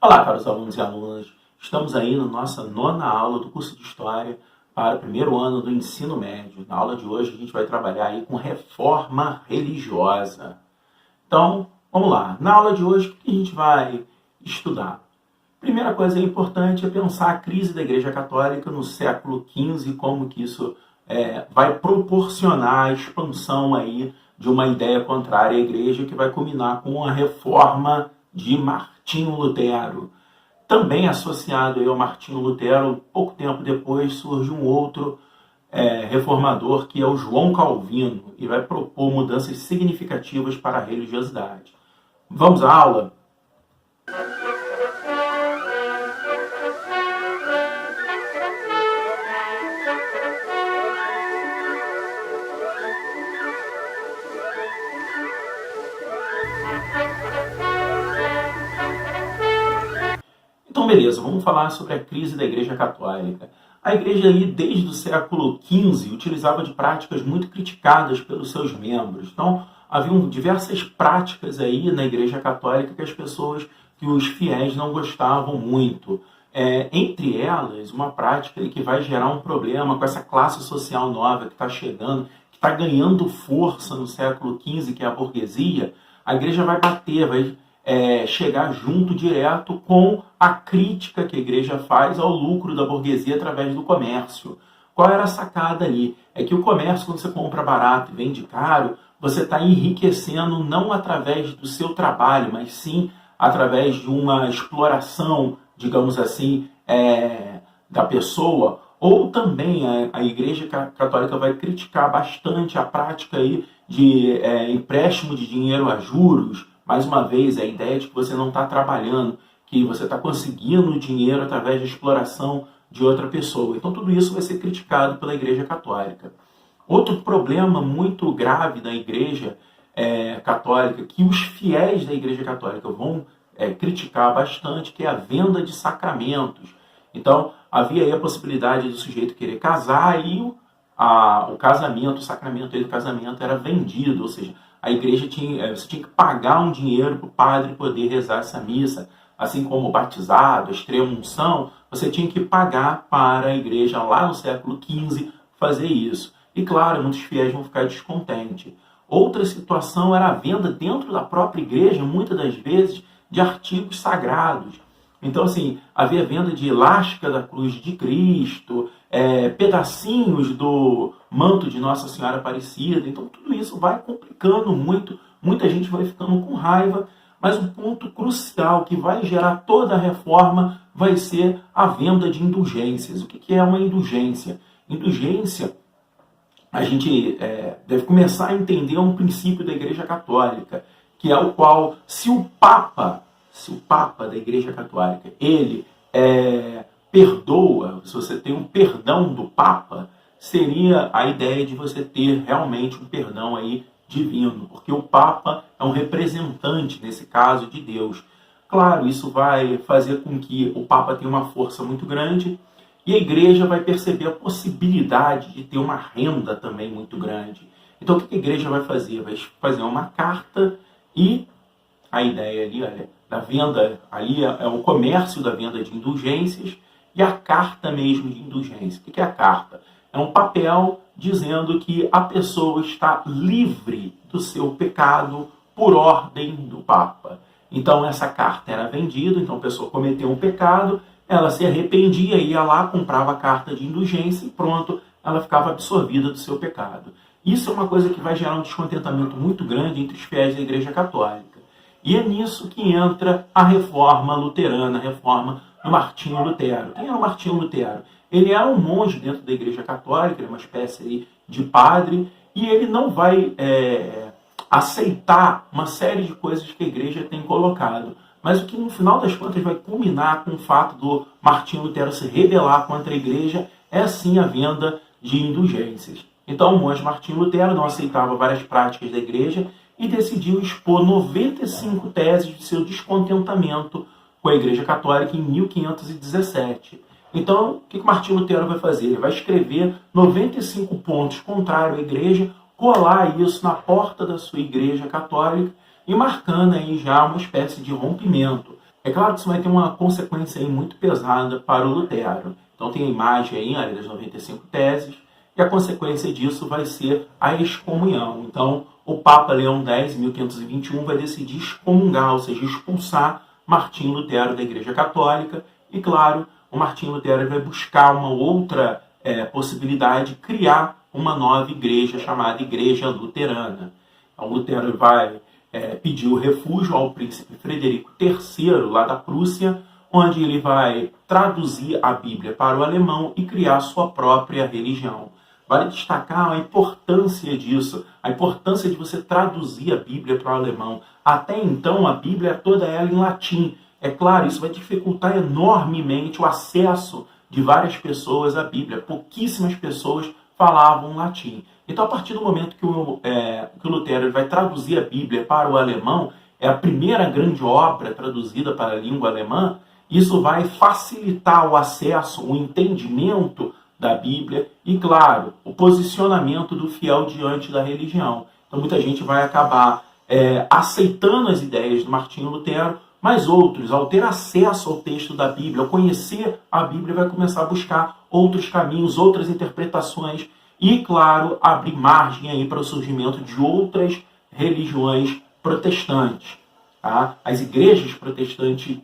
Olá, caros alunos e alunas. Estamos aí na nossa 9ª aula do curso de História para o primeiro ano do ensino médio. Na aula de hoje a gente vai trabalhar aí com reforma religiosa. Então, vamos lá. Na aula de hoje, o que a gente vai estudar? Primeira coisa importante é pensar a crise da Igreja Católica no século XV e como que isso vai proporcionar a expansão aí de uma ideia contrária à Igreja que vai culminar com a reforma de Martinho Lutero. Também associado aí ao Martinho Lutero, pouco tempo depois surge um outro reformador que é o João Calvino e vai propor mudanças significativas para a religiosidade. Vamos à aula? Então, beleza, vamos falar sobre a crise da Igreja Católica. A Igreja, aí, desde o século XV, utilizava de práticas muito criticadas pelos seus membros. Então, haviam diversas práticas aí na Igreja Católica que os fiéis não gostavam muito. Entre elas, uma prática que vai gerar um problema com essa classe social nova que está chegando, que está ganhando força no século XV, que é a burguesia. A Igreja vai bater, vai chegar junto direto com a crítica que a Igreja faz ao lucro da burguesia através do comércio. Qual era a sacada ali? É que o comércio, quando você compra barato e vende caro, você está enriquecendo não através do seu trabalho, mas sim através de uma exploração, digamos assim, da pessoa. Ou também a Igreja Católica vai criticar bastante a prática aí de empréstimo de dinheiro a juros. Mais uma vez, a ideia de que você não está trabalhando, que você está conseguindo dinheiro através da exploração de outra pessoa. Então, tudo isso vai ser criticado pela Igreja Católica. Outro problema muito grave da Igreja Católica, que os fiéis da Igreja Católica vão criticar bastante, que é a venda de sacramentos. Então, havia aí a possibilidade do sujeito querer casar e o casamento, o sacramento do casamento era vendido, ou seja, a igreja você tinha que pagar um dinheiro para o padre poder rezar essa missa, assim como o batizado, a extrema-unção, você tinha que pagar para a igreja lá no século XV fazer isso. E claro, muitos fiéis vão ficar descontentes. Outra situação era a venda dentro da própria igreja, muitas das vezes, de artigos sagrados. Então, assim, havia venda de elástica da cruz de Cristo, pedacinhos do manto de Nossa Senhora Aparecida. Então, tudo isso vai complicando muito, muita gente vai ficando com raiva, mas o ponto crucial que vai gerar toda a reforma vai ser a venda de indulgências. O que é uma indulgência? Indulgência, a gente deve começar a entender um princípio da Igreja Católica, que é o qual, se o Papa da Igreja Católica, ele perdoa, se você tem um perdão do Papa, seria a ideia de você ter realmente um perdão aí divino, porque o Papa é um representante, nesse caso, de Deus. Claro, isso vai fazer com que o Papa tenha uma força muito grande e a Igreja vai perceber a possibilidade de ter uma renda também muito grande. Então, o que a Igreja vai fazer? Vai fazer uma carta e a ideia ali, olha, da venda, ali é o comércio da venda de indulgências e a carta mesmo de indulgência. O que é a carta? É um papel dizendo que a pessoa está livre do seu pecado por ordem do Papa. Então, essa carta era vendida, então a pessoa cometeu um pecado, ela se arrependia, ia lá, comprava a carta de indulgência e pronto, ela ficava absorvida do seu pecado. Isso é uma coisa que vai gerar um descontentamento muito grande entre os fiéis da Igreja Católica. E é nisso que entra a reforma luterana, a reforma do Martinho Lutero. Quem era o Martinho Lutero? Ele era um monge dentro da Igreja Católica, ele é uma espécie de padre, e ele não vai aceitar uma série de coisas que a Igreja tem colocado. Mas o que, no final das contas, vai culminar com o fato do Martinho Lutero se rebelar contra a Igreja é, sim, a venda de indulgências. Então, o monge Martinho Lutero não aceitava várias práticas da Igreja e decidiu expor 95 teses de seu descontentamento com a Igreja Católica em 1517. Então, o que Martinho Lutero vai fazer? Ele vai escrever 95 pontos contrários à Igreja, colar isso na porta da sua Igreja Católica e marcando aí já uma espécie de rompimento. É claro que isso vai ter uma consequência aí muito pesada para o Lutero. Então tem a imagem aí, olha, das 95 teses, e a consequência disso vai ser a excomunhão. Então o Papa Leão X, em 1521, vai decidir excomungar, ou seja, expulsar Martinho Lutero da Igreja Católica. E claro, o Martinho Lutero vai buscar uma outra possibilidade, criar uma nova igreja chamada Igreja Luterana. Então Lutero vai pediu refúgio ao príncipe Frederico III, lá da Prússia, onde ele vai traduzir a Bíblia para o alemão e criar sua própria religião. Vale destacar a importância disso, a importância de você traduzir a Bíblia para o alemão. Até então, a Bíblia é toda ela em latim. É claro, isso vai dificultar enormemente o acesso de várias pessoas à Bíblia. Pouquíssimas pessoas falavam latim. Então, a partir do momento que o Lutero vai traduzir a Bíblia para o alemão, é a primeira grande obra traduzida para a língua alemã, isso vai facilitar o acesso, o entendimento da Bíblia e, claro, o posicionamento do fiel diante da religião. Então, muita gente vai acabar aceitando as ideias do Martinho Lutero, mas outros, ao ter acesso ao texto da Bíblia, ao conhecer a Bíblia, vai começar a buscar outros caminhos, outras interpretações e, claro, abrir margem aí para o surgimento de outras religiões protestantes. Tá? As igrejas protestantes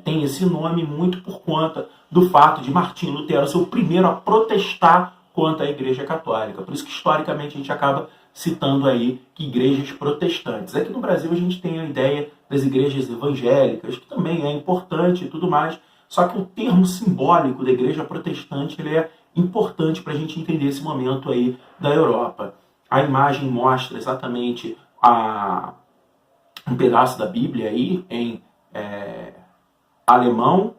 têm esse nome muito por conta do fato de Martinho Lutero ser o primeiro a protestar contra a Igreja Católica. Por isso que, historicamente, a gente acaba citando aí que igrejas protestantes. Aqui no Brasil a gente tem a ideia das igrejas evangélicas, que também é importante e tudo mais, só que o termo simbólico da igreja protestante ele é importante para a gente entender esse momento aí da Europa. A imagem mostra exatamente um pedaço da Bíblia aí em alemão.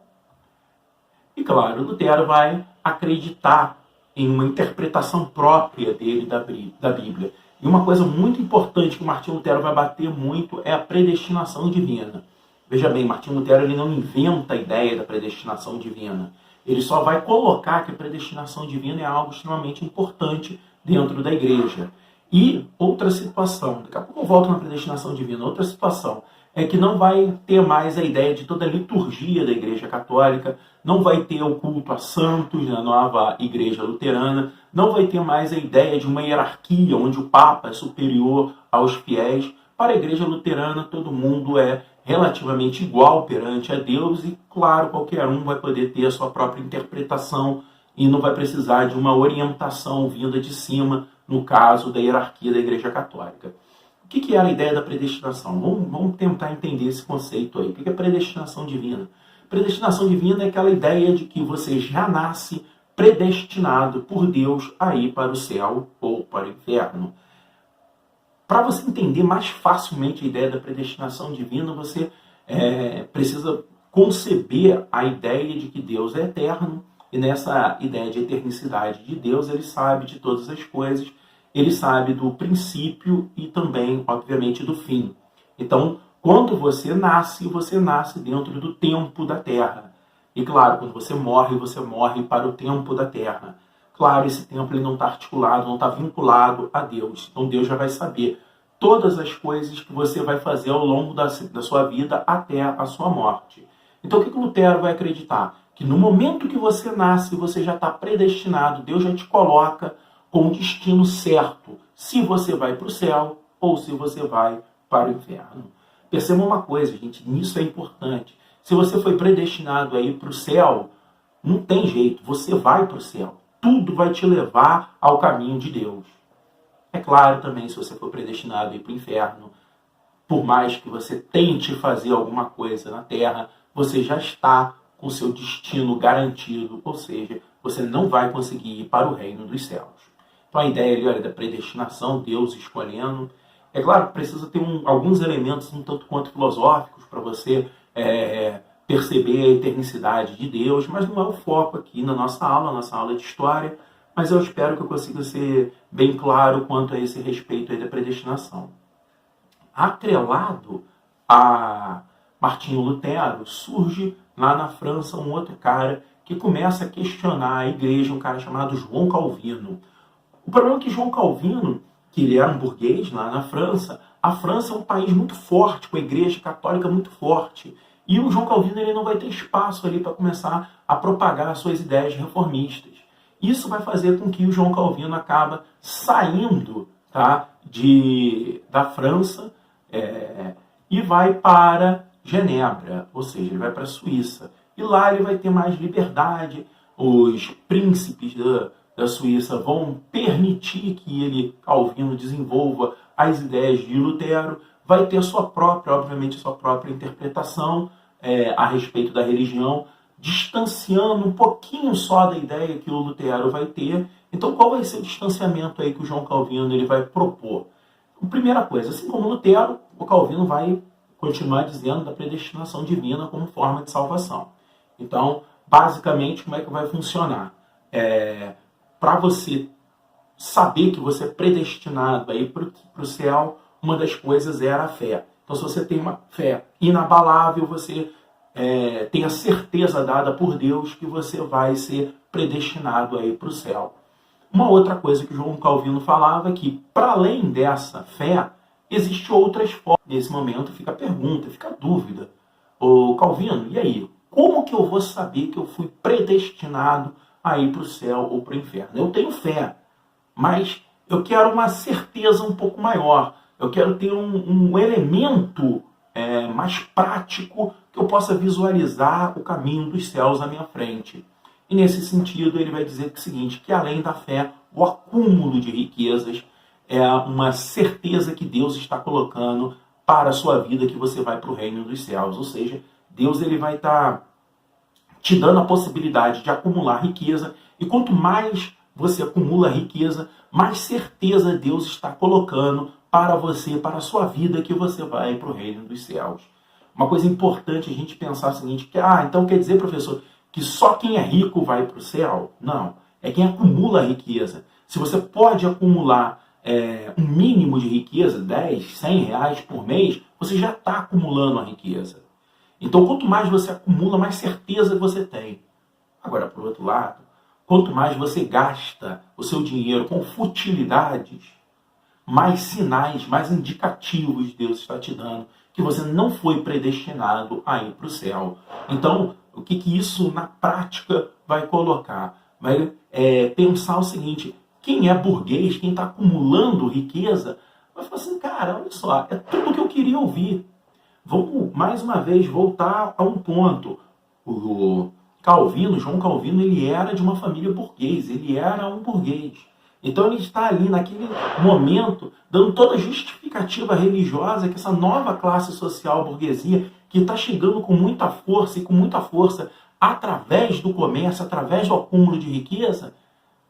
E claro, Lutero vai acreditar em uma interpretação própria dele da Bíblia. E uma coisa muito importante que Martinho Lutero vai bater muito é a predestinação divina. Veja bem, Martinho Lutero ele não inventa a ideia da predestinação divina. Ele só vai colocar que a predestinação divina é algo extremamente importante dentro da igreja. E outra situação, daqui a pouco eu volto na predestinação divina, outra situação é que não vai ter mais a ideia de toda a liturgia da Igreja Católica, não vai ter o culto a santos na nova Igreja Luterana, não vai ter mais a ideia de uma hierarquia onde o Papa é superior aos fiéis. Para a Igreja Luterana, todo mundo é relativamente igual perante a Deus e, claro, qualquer um vai poder ter a sua própria interpretação e não vai precisar de uma orientação vinda de cima, no caso da hierarquia da Igreja Católica. O que era a ideia da predestinação? Vamos tentar entender esse conceito aí. O que é predestinação divina? Predestinação divina é aquela ideia de que você já nasce predestinado por Deus a ir para o céu ou para o inferno. Para você entender mais facilmente a ideia da predestinação divina, você precisa conceber a ideia de que Deus é eterno, e nessa ideia de eternicidade de Deus, ele sabe de todas as coisas, ele sabe do princípio e também, obviamente, do fim. Então, quando você nasce dentro do tempo da Terra. E claro, quando você morre para o tempo da Terra. Claro, esse tempo ele não está articulado, não está vinculado a Deus. Então Deus já vai saber todas as coisas que você vai fazer ao longo da sua vida até a sua morte. Então o que Lutero vai acreditar? Que no momento que você nasce, você já está predestinado, Deus já te coloca com o destino certo, se você vai para o céu ou se você vai para o inferno. Perceba uma coisa, gente, nisso é importante. Se você foi predestinado a ir para o céu, não tem jeito, você vai para o céu. Tudo vai te levar ao caminho de Deus. É claro também, se você for predestinado a ir para o inferno, por mais que você tente fazer alguma coisa na terra, você já está com seu destino garantido, ou seja, você não vai conseguir ir para o reino dos céus. Então a ideia ali, olha, da predestinação, Deus escolhendo. É claro que precisa ter alguns elementos um tanto quanto filosóficos para você perceber a eternicidade de Deus, mas não é o foco aqui na nossa aula de história, mas eu espero que eu consiga ser bem claro quanto a esse respeito aí da predestinação. Atrelado a Martinho Lutero, surge lá na França um outro cara que começa a questionar a igreja, um cara chamado João Calvino. O problema é que João Calvino, que ele era um burguês lá na França, a França é um país muito forte, com a igreja católica muito forte. E o João Calvino ele não vai ter espaço ali para começar a propagar as suas ideias reformistas. Isso vai fazer com que o João Calvino acaba saindo, tá, da França e vai para Genebra, ou seja, ele vai para a Suíça. E lá ele vai ter mais liberdade, os príncipes da Suíça vão permitir que ele, Calvino, desenvolva as ideias de Lutero, vai ter sua própria, obviamente, sua própria interpretação a respeito da religião, distanciando um pouquinho só da ideia que o Lutero vai ter. Então, qual vai ser o distanciamento aí que o João Calvino ele vai propor? A primeira coisa, assim como Lutero, o Calvino vai continuar dizendo da predestinação divina como forma de salvação. Então, basicamente, como é que vai funcionar? Para você saber que você é predestinado para o céu, uma das coisas era a fé. Então, se você tem uma fé inabalável, você tem a certeza dada por Deus que você vai ser predestinado para o céu. Uma outra coisa que João Calvino falava é que, para além dessa fé, existem outras formas. Nesse momento fica a pergunta, fica a dúvida. Ô Calvino, e aí? Como que eu vou saber que eu fui predestinado a ir para o céu ou para o inferno? Eu tenho fé, mas eu quero uma certeza um pouco maior. Eu quero ter um elemento mais prático que eu possa visualizar o caminho dos céus à minha frente. E nesse sentido ele vai dizer que é o seguinte, que além da fé, o acúmulo de riquezas é uma certeza que Deus está colocando para a sua vida, que você vai para o reino dos céus. Ou seja, Deus ele vai estar te dando a possibilidade de acumular riqueza, e quanto mais você acumula riqueza, mais certeza Deus está colocando para você, para a sua vida, que você vai para o reino dos céus. Uma coisa importante a gente pensar é o seguinte, que, então quer dizer, professor, que só quem é rico vai para o céu? Não, é quem acumula riqueza. Se você pode acumular um mínimo de riqueza, 10, 100 reais por mês, você já está acumulando a riqueza. Então, quanto mais você acumula, mais certeza você tem. Agora, por outro lado, quanto mais você gasta o seu dinheiro com futilidades, mais sinais, mais indicativos Deus está te dando que você não foi predestinado a ir para o céu. Então, o que isso na prática vai colocar? Vai pensar o seguinte, quem é burguês, quem está acumulando riqueza, vai falar assim, cara, olha só, é tudo que eu queria ouvir. Vamos, mais uma vez, voltar a um ponto. O Calvino, João Calvino, ele era de uma família burguês, ele era um burguês. Então ele está ali, naquele momento, dando toda a justificativa religiosa que essa nova classe social, burguesia, que está chegando com muita força, e com muita força através do comércio, através do acúmulo de riqueza,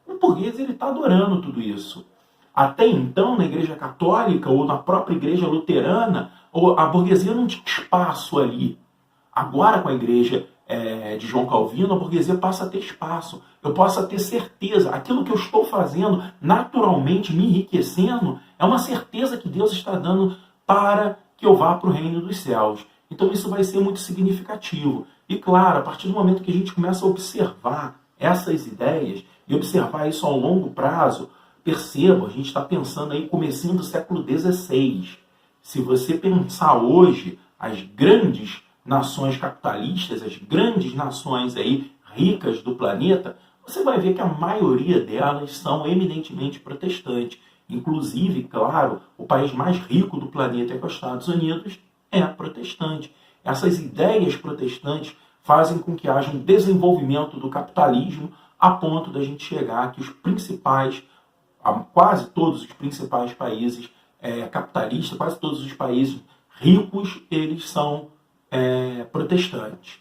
o burguês ele está adorando tudo isso. Até então, na Igreja Católica ou na própria Igreja Luterana, a burguesia não tinha espaço ali. Agora, com a Igreja de João Calvino, a burguesia passa a ter espaço. Eu posso ter certeza. Aquilo que eu estou fazendo, naturalmente me enriquecendo, é uma certeza que Deus está dando para que eu vá para o reino dos céus. Então isso vai ser muito significativo. E claro, a partir do momento que a gente começa a observar essas ideias, e observar isso ao longo prazo, perceba, a gente está pensando aí comecinho do século XVI. Se você pensar hoje, as grandes nações capitalistas, as grandes nações aí ricas do planeta, você vai ver que a maioria delas são eminentemente protestantes. Inclusive, claro, o país mais rico do planeta, que é os Estados Unidos, é protestante. Essas ideias protestantes fazem com que haja um desenvolvimento do capitalismo a ponto da gente chegar que os principais, quase todos os principais países capitalistas, quase todos os países ricos, eles são protestantes.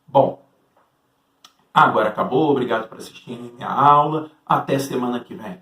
Bom, agora acabou. Obrigado por assistirem a minha aula. Até semana que vem.